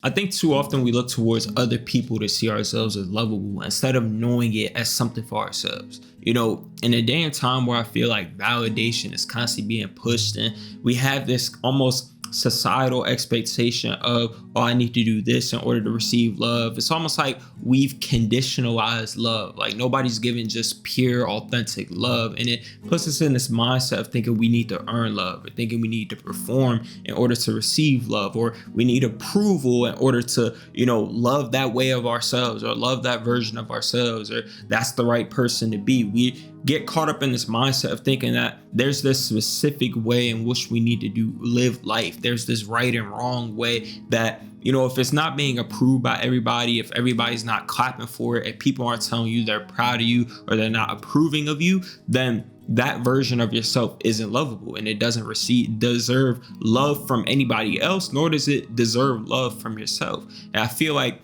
I think too often we look towards other people to see ourselves as lovable instead of knowing it as something for ourselves. In a day and time where I feel like validation is constantly being pushed, and we have this almost societal expectation of, oh, I need to do this in order to receive love. It's almost like we've conditionalized love. Like nobody's giving just pure, authentic love. And it puts us in this mindset of thinking we need to earn love, or thinking we need to perform in order to receive love, or we need approval in order to, love that way of ourselves, or love that version of ourselves, or that's the right person to be. We get caught up in this mindset of thinking that there's this specific way in which we need to live life. There's this right and wrong way that, if it's not being approved by everybody, if everybody's not clapping for it, if people aren't telling you they're proud of you or they're not approving of you, then that version of yourself isn't lovable, and it doesn't deserve love from anybody else, nor does it deserve love from yourself. And I feel like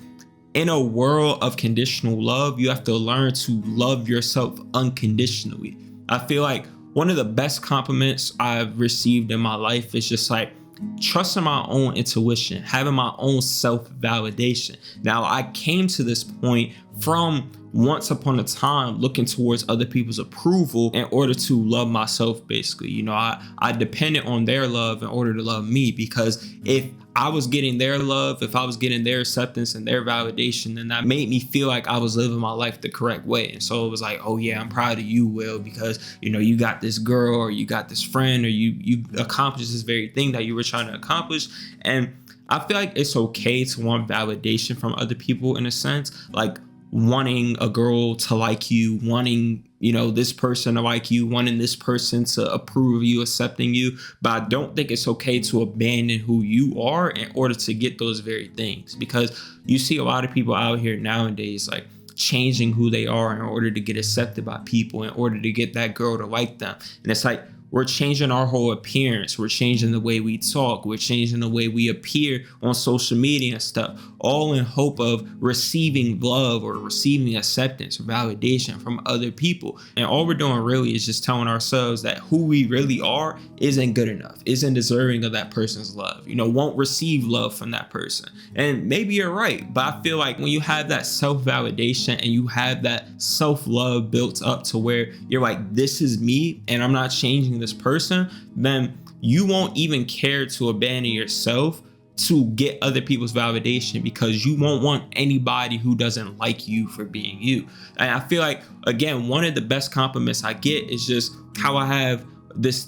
in a world of conditional love, you have to learn to love yourself unconditionally. I feel like one of the best compliments I've received in my life is just like trusting my own intuition, having my own self-validation. Now, I came to this point from once upon a time looking towards other people's approval in order to love myself, basically. I depended on their love in order to love me, because if I was getting their love, if I was getting their acceptance and their validation, then that made me feel like I was living my life the correct way. And so it was like, oh yeah, I'm proud of you, Will, because you got this girl, or you got this friend, or you accomplished this very thing that you were trying to accomplish. And I feel like it's okay to want validation from other people, in a sense, like wanting a girl to like you, wanting this person to like you, wanting this person to approve of you, accepting you. But I don't think it's okay to abandon who you are in order to get those very things, because you see a lot of people out here nowadays like changing who they are in order to get accepted by people, in order to get that girl to like them. And it's like, we're changing our whole appearance. We're changing the way we talk. We're changing the way we appear on social media and stuff, all in hope of receiving love or receiving acceptance or validation from other people. And all we're doing really is just telling ourselves that who we really are isn't good enough, isn't deserving of that person's love, won't receive love from that person. And maybe you're right, but I feel like when you have that self-validation and you have that self-love built up to where you're like, this is me and I'm not changing this person, then you won't even care to abandon yourself to get other people's validation, because you won't want anybody who doesn't like you for being you. And I feel like, again, one of the best compliments I get is just how I have this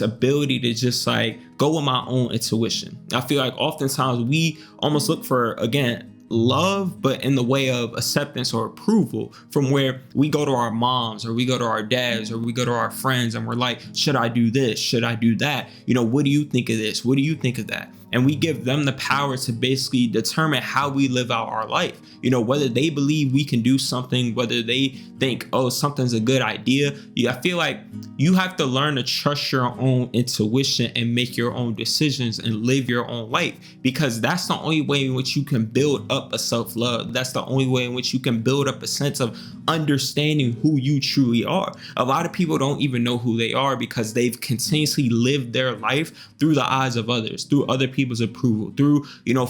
ability to just like go with my own intuition. I feel like oftentimes we almost look for, again, love, but in the way of acceptance or approval, from where we go to our moms, or we go to our dads, or we go to our friends, and we're like, should I do this? Should I do that? What do you think of this? What do you think of that? And we give them the power to basically determine how we live out our life. Whether they believe we can do something, whether they think, oh, something's a good idea. I feel like you have to learn to trust your own intuition and make your own decisions and live your own life, because that's the only way in which you can build up a self-love. That's the only way in which you can build up a sense of understanding who you truly are. A lot of people don't even know who they are because they've continuously lived their life through the eyes of others, through other people's approval, through,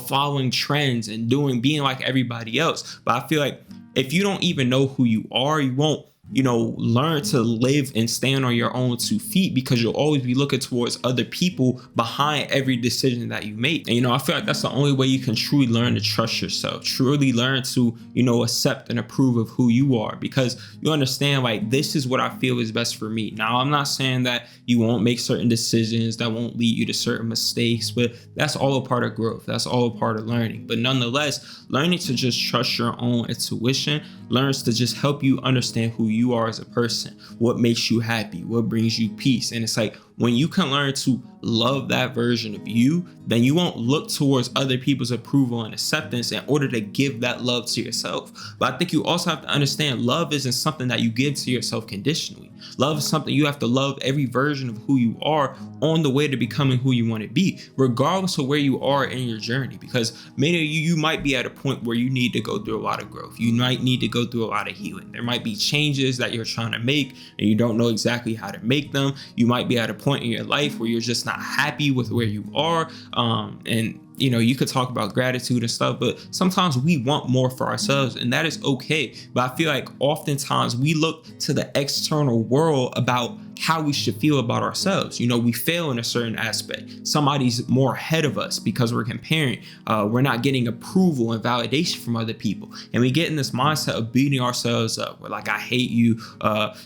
following trends and being like everybody else. But I feel like if you don't even know who you are, you won't learn to live and stand on your own 2 feet, because you'll always be looking towards other people behind every decision that you make. And, I feel like that's the only way you can truly learn to trust yourself, truly learn to, accept and approve of who you are, because you understand, like, this is what I feel is best for me. Now, I'm not saying that you won't make certain decisions that won't lead you to certain mistakes, but that's all a part of growth. That's all a part of learning. But nonetheless, learning to just trust your own intuition learns to just help you understand who you are as a person, what makes you happy, what brings you peace. And it's like, when you can learn to love that version of you, then you won't look towards other people's approval and acceptance in order to give that love to yourself. But I think you also have to understand, love isn't something that you give to yourself conditionally. Love is something you have to love every version of who you are on the way to becoming who you want to be, regardless of where you are in your journey. Because many of you might be at a point where you need to go through a lot of growth. You might need to go through a lot of healing. There might be changes that you're trying to make and you don't know exactly how to make them. You might be at a point in your life where you're just not happy with where you are. And you could talk about gratitude and stuff, but sometimes we want more for ourselves, and that is okay. But I feel like oftentimes we look to the external world about how we should feel about ourselves. We fail in a certain aspect. Somebody's more ahead of us because we're comparing. We're not getting approval and validation from other people. And we get in this mindset of beating ourselves up. We're like, I hate you.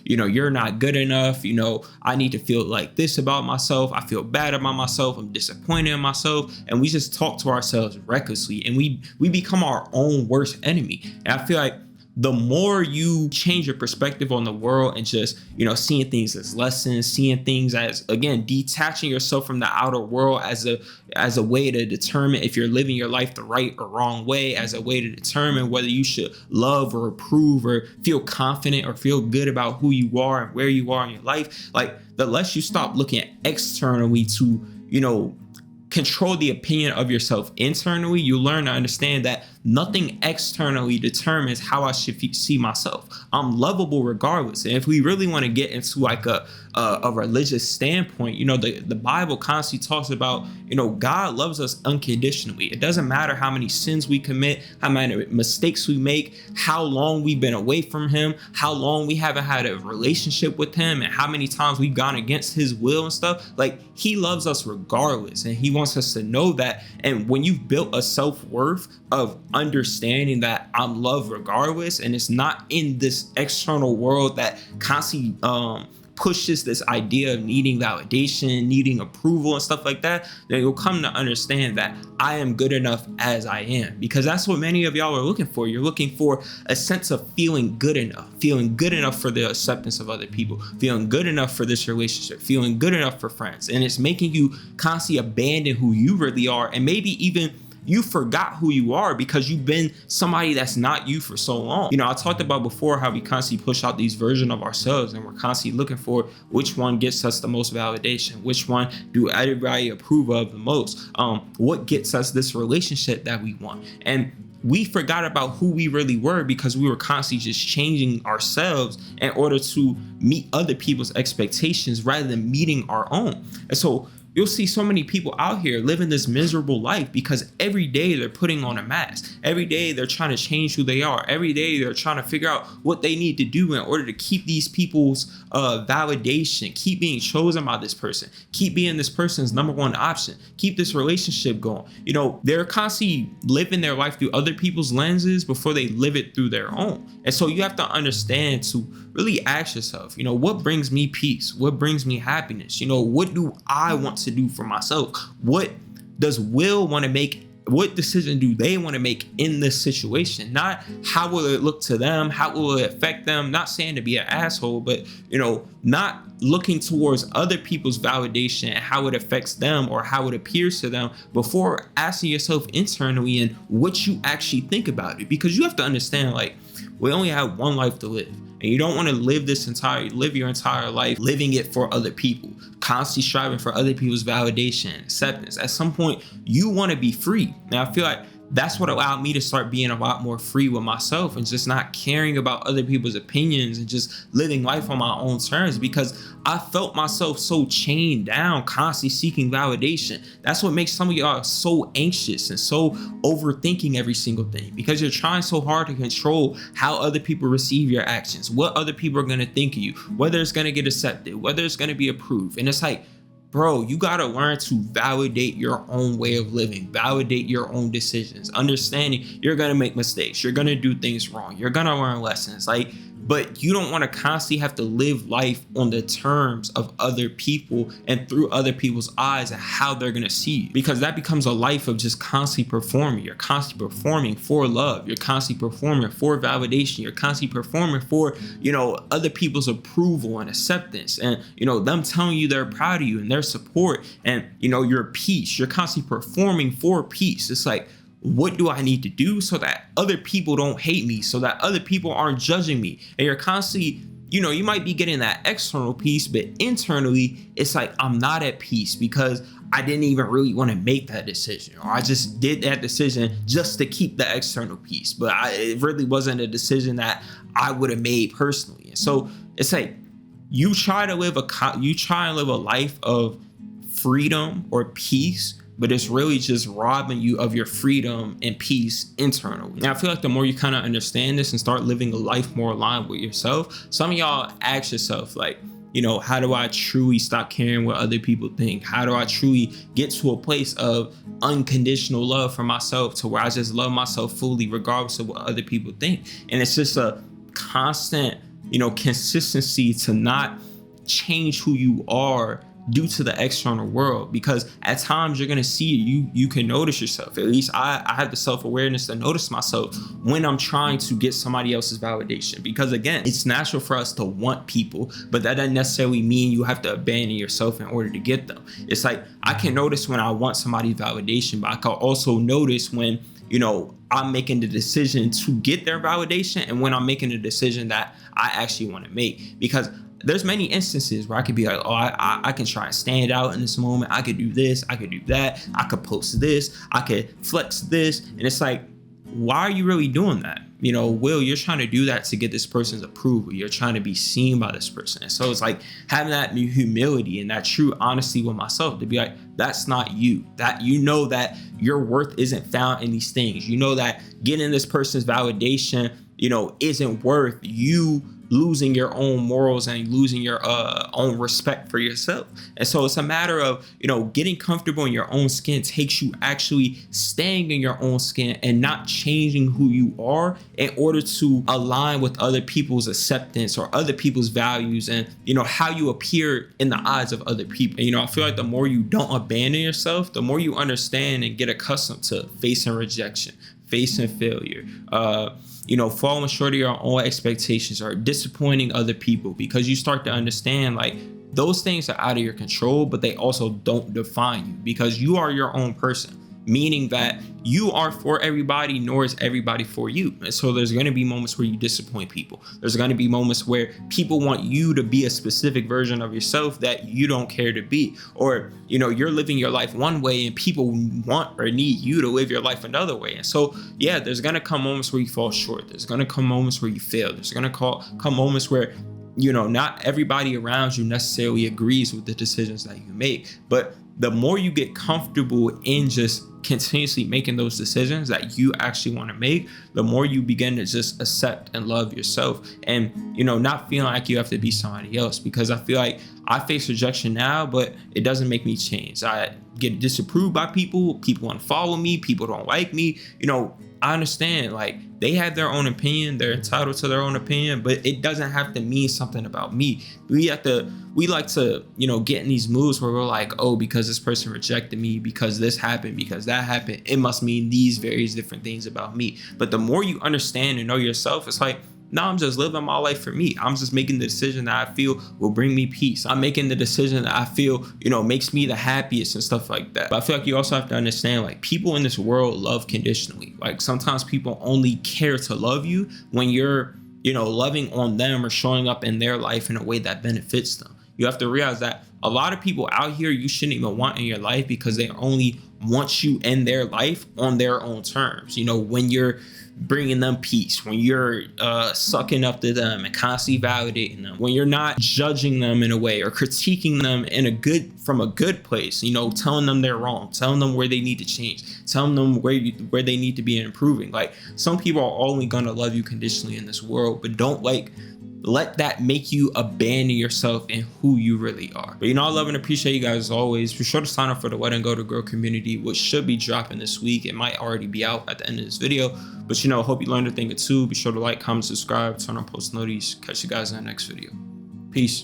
You're not good enough. I need to feel like this about myself. I feel bad about myself. I'm disappointed in myself. And we just talk to ourselves recklessly, and we become our own worst enemy. And I feel like the more you change your perspective on the world and just, seeing things as lessons, seeing things as, again, detaching yourself from the outer world as a way to determine if you're living your life the right or wrong way, as a way to determine whether you should love or approve or feel confident or feel good about who you are and where you are in your life. Like, the less you stop looking externally to, control the opinion of yourself internally, you learn to understand that nothing externally determines how I should see myself. I'm lovable regardless. And if we really want to get into like a religious standpoint, the Bible constantly talks about, God loves us unconditionally. It doesn't matter how many sins we commit, how many mistakes we make, how long we've been away from him, how long we haven't had a relationship with him, and how many times we've gone against his will and stuff. Like, he loves us regardless, and he wants us to know that. And when you've built a self-worth of understanding that I'm loved regardless, and it's not in this external world that constantly pushes this idea of needing validation, needing approval and stuff like that, then you'll come to understand that I am good enough as I am. Because that's what many of y'all are looking for. You're looking for a sense of feeling good enough for the acceptance of other people, feeling good enough for this relationship, feeling good enough for friends. And it's making you constantly abandon who you really are, and maybe even you forgot who you are because you've been somebody that's not you for so long. I talked about before how we constantly push out these versions of ourselves, and we're constantly looking for which one gets us the most validation, which one do everybody approve of the most, what gets us this relationship that we want. And we forgot about who we really were because we were constantly just changing ourselves in order to meet other people's expectations rather than meeting our own. And so you'll see so many people out here living this miserable life because every day they're putting on a mask. Every day they're trying to change who they are. Every day they're trying to figure out what they need to do in order to keep these people's validation, keep being chosen by this person, keep being this person's number one option, keep this relationship going. They're constantly living their life through other people's lenses before they live it through their own. And so you have to understand to really ask yourself, what brings me peace? What brings me happiness? What do I want to do for myself? What does Will want to make? What decision do they want to make in this situation? Not how will it look to them? How will it affect them? Not saying to be an asshole, but not looking towards other people's validation and how it affects them or how it appears to them before asking yourself internally and what you actually think about it. Because you have to understand, like, we only have one life to live. And you don't want to live your entire life living it for other people, constantly striving for other people's validation and acceptance. At some point, you want to be free. Now, I feel like that's what allowed me to start being a lot more free with myself and just not caring about other people's opinions and just living life on my own terms, because I felt myself so chained down, constantly seeking validation. That's what makes some of y'all so anxious and so overthinking every single thing, because you're trying so hard to control how other people receive your actions, what other people are going to think of you, whether it's going to get accepted, whether it's going to be approved. And it's like, bro, you got to learn to validate your own way of living, validate your own decisions, understanding you're going to make mistakes, you're going to do things wrong, you're going to learn lessons. But you don't want to constantly have to live life on the terms of other people and through other people's eyes and how they're going to see you, because that becomes a life of just constantly performing. You're constantly performing for love. You're constantly performing for validation. You're constantly performing for, other people's approval and acceptance and, them telling you they're proud of you and their support and, your peace. You're constantly performing for peace. It's like, what do I need to do so that other people don't hate me, so that other people aren't judging me? And you're constantly, you might be getting that external peace, but internally, it's like, I'm not at peace because I didn't even really want to make that decision, or I just did that decision just to keep the external peace. But it really wasn't a decision that I would have made personally. And so it's like, you try and live a life of freedom or peace but it's really just robbing you of your freedom and peace internally. And I feel like the more you kind of understand this and start living a life more aligned with yourself, some of y'all ask yourself, like, how do I truly stop caring what other people think? How do I truly get to a place of unconditional love for myself, to where I just love myself fully, regardless of what other people think? And it's just a constant, consistency to not change who you are due to the external world, because at times you're going to see you can notice yourself. At least I have the self-awareness to notice myself when I'm trying to get somebody else's validation, because again, it's natural for us to want people, but that doesn't necessarily mean you have to abandon yourself in order to get them. It's like, I can notice when I want somebody's validation, but I can also notice when I'm making the decision to get their validation, and when I'm making the decision that I actually want to make. Because there's many instances where I could be like, oh, I can try and stand out in this moment. I could do this, I could do that, I could post this, I could flex this. And it's like, why are you really doing that? Will, you're trying to do that to get this person's approval. You're trying to be seen by this person. And so it's like having that humility and that true honesty with myself to be like, that's not you. That that your worth isn't found in these things. That getting this person's validation, isn't worth you losing your own morals and losing your own respect for yourself. And so it's a matter of, getting comfortable in your own skin takes you actually staying in your own skin and not changing who you are in order to align with other people's acceptance or other people's values and, how you appear in the eyes of other people. And, I feel like the more you don't abandon yourself, the more you understand and get accustomed to facing rejection, facing failure, falling short of your own expectations or disappointing other people, because you start to understand like those things are out of your control, but they also don't define you, because you are your own person, meaning that you aren't for everybody, nor is everybody for you. And so there's going to be moments where you disappoint people. There's going to be moments where people want you to be a specific version of yourself that you don't care to be, or you're living your life one way and people want or need you to live your life another way. And so yeah, there's going to come moments where you fall short. There's going to come moments where you fail. There's going to come moments where not everybody around you necessarily agrees with the decisions that you make. But the more you get comfortable in just continuously making those decisions that you actually want to make, the more you begin to just accept and love yourself, and not feeling like you have to be somebody else. Because I feel like I face rejection now, but it doesn't make me change. I get disapproved by people unfollow me, people don't like me. I understand, like, they have their own opinion, they're entitled to their own opinion, but it doesn't have to mean something about me. We like to, get in these moves where we're like, oh, because this person rejected me, because this happened, because that happened, it must mean these various different things about me. But the more you understand and know yourself, it's like, no, I'm just living my life for me. I'm just making the decision that I feel will bring me peace. I'm making the decision that I feel, makes me the happiest and stuff like that. But I feel like you also have to understand, like, people in this world love conditionally. Like, sometimes people only care to love you when you're, loving on them or showing up in their life in a way that benefits them. You have to realize that a lot of people out here you shouldn't even want in your life, because they only want you in their life on their own terms. When you're bringing them peace, when you're sucking up to them and constantly validating them, when you're not judging them in a way or critiquing them from a good place, telling them they're wrong, telling them where they need to change, telling them where they need to be improving. Like, some people are only gonna love you conditionally in this world, but don't let that make you abandon yourself and who you really are. But I love and appreciate you guys as always. Be sure to sign up for the Let and Go to Grow community, which should be dropping this week. It might already be out at the end of this video, but hope you learned a thing or two. Be sure to like, comment, subscribe, turn on post notifications. Catch you guys in the next video. Peace.